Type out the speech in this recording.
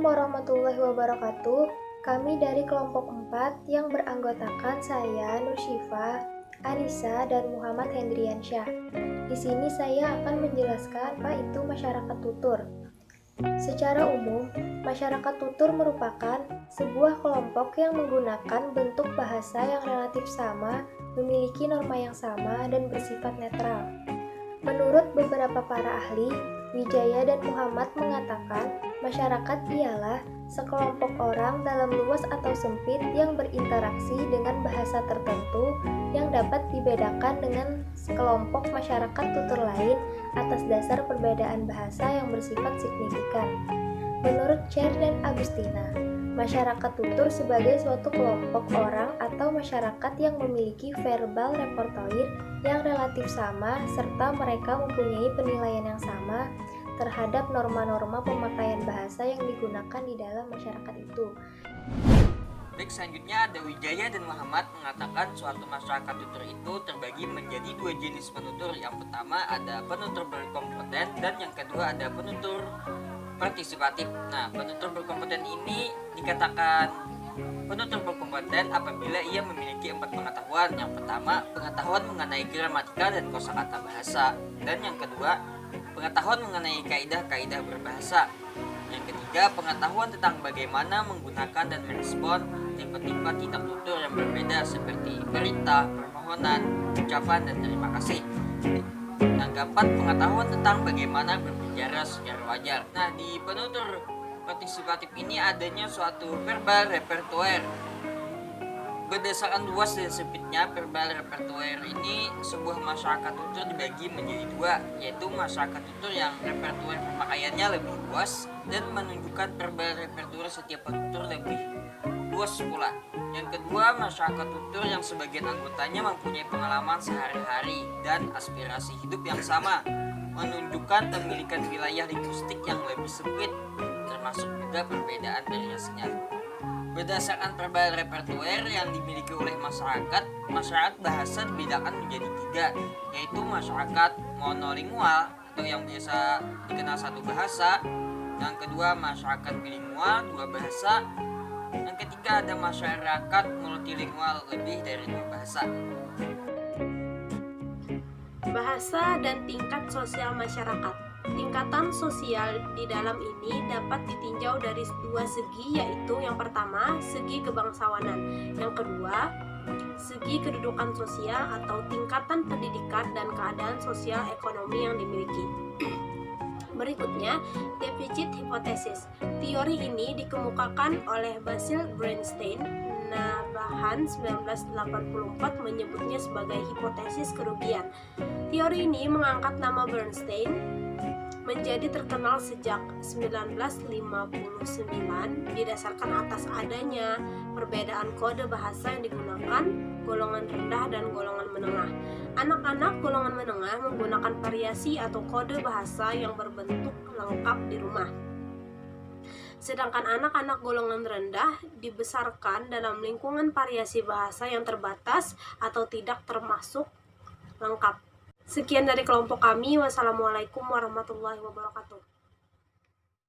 Assalamualaikum warahmatullahi wabarakatuh. Kami dari kelompok 4 yang beranggotakan saya, Nur Syifa, Anissa, dan Muhammad Hendriansyah. Di sini saya akan menjelaskan apa itu masyarakat tutur. Secara umum, masyarakat tutur merupakan sebuah kelompok yang menggunakan bentuk bahasa yang relatif sama, memiliki norma yang sama, dan bersifat netral. Menurut beberapa para ahli, Wijaya dan Muhammad mengatakan masyarakat ialah sekelompok orang dalam luas atau sempit yang berinteraksi dengan bahasa tertentu yang dapat dibedakan dengan sekelompok masyarakat tutur lain atas dasar perbedaan bahasa yang bersifat signifikan. Menurut Cher dan Agustina, masyarakat tutur sebagai suatu kelompok orang atau masyarakat yang memiliki verbal repertoire yang relatif sama serta mereka mempunyai penilaian yang sama terhadap norma-norma pemakaian bahasa yang digunakan di dalam masyarakat itu. Baik, selanjutnya ada Wijaya dan Muhammad mengatakan suatu masyarakat tutur itu terbagi menjadi dua jenis penutur. Yang pertama ada penutur berkompeten dan yang kedua ada penutur partisipatif. Nah, penutur berkompeten ini dikatakan penutur berkompeten apabila ia memiliki 4 pengetahuan. Yang pertama, pengetahuan mengenai gramatika dan kosakata bahasa. Dan yang kedua, pengetahuan mengenai kaidah-kaidah berbahasa. Yang ketiga, pengetahuan tentang bagaimana menggunakan dan merespon tipe-tipe tindak tutur yang berbeda seperti perintah, permohonan, ucapan, dan terima kasih. Yang keempat, pengetahuan tentang bagaimana berbicara secara wajar. Nah, di penutur partisipatif ini adanya suatu verbal repertoire. Berdasarkan luas dan sempitnya verbal repertoire ini, sebuah masyarakat tutur dibagi menjadi dua, yaitu masyarakat tutur yang repertoire pemakaiannya lebih luas dan menunjukkan verbal repertoire setiap penutur lebih luas pula. Yang kedua, masyarakat tutur yang sebagian anggotanya mempunyai pengalaman sehari-hari dan aspirasi hidup yang sama, menunjukkan pemilikan wilayah linguistik yang lebih sempit, termasuk juga perbedaan variasinya. Berdasarkan verbal repertoire yang dimiliki oleh masyarakat bahasa dibedakan menjadi 3, yaitu masyarakat monolingual atau yang biasa dikenal satu bahasa, yang kedua masyarakat bilingual 2 bahasa, yang ketiga ada masyarakat multilingual lebih dari 2 bahasa. Bahasa dan tingkat sosial masyarakat. Tingkatan sosial di dalam ini dapat ditinjau dari 2 segi, yaitu yang pertama, segi kebangsawanan, yang kedua, segi kedudukan sosial atau tingkatan pendidikan dan keadaan sosial ekonomi yang dimiliki. Berikutnya, defisit hipotesis. Teori ini dikemukakan oleh Basil Bernstein. Nabahan 1984 menyebutnya sebagai hipotesis kerugian. Teori ini mengangkat nama Bernstein menjadi terkenal sejak 1959 didasarkan atas adanya perbedaan kode bahasa yang digunakan golongan rendah dan golongan menengah. Anak-anak golongan menengah menggunakan variasi atau kode bahasa yang berbentuk lengkap di rumah. Sedangkan anak-anak golongan rendah dibesarkan dalam lingkungan variasi bahasa yang terbatas atau tidak termasuk lengkap. Sekian dari kelompok kami. Wassalamualaikum warahmatullahi wabarakatuh.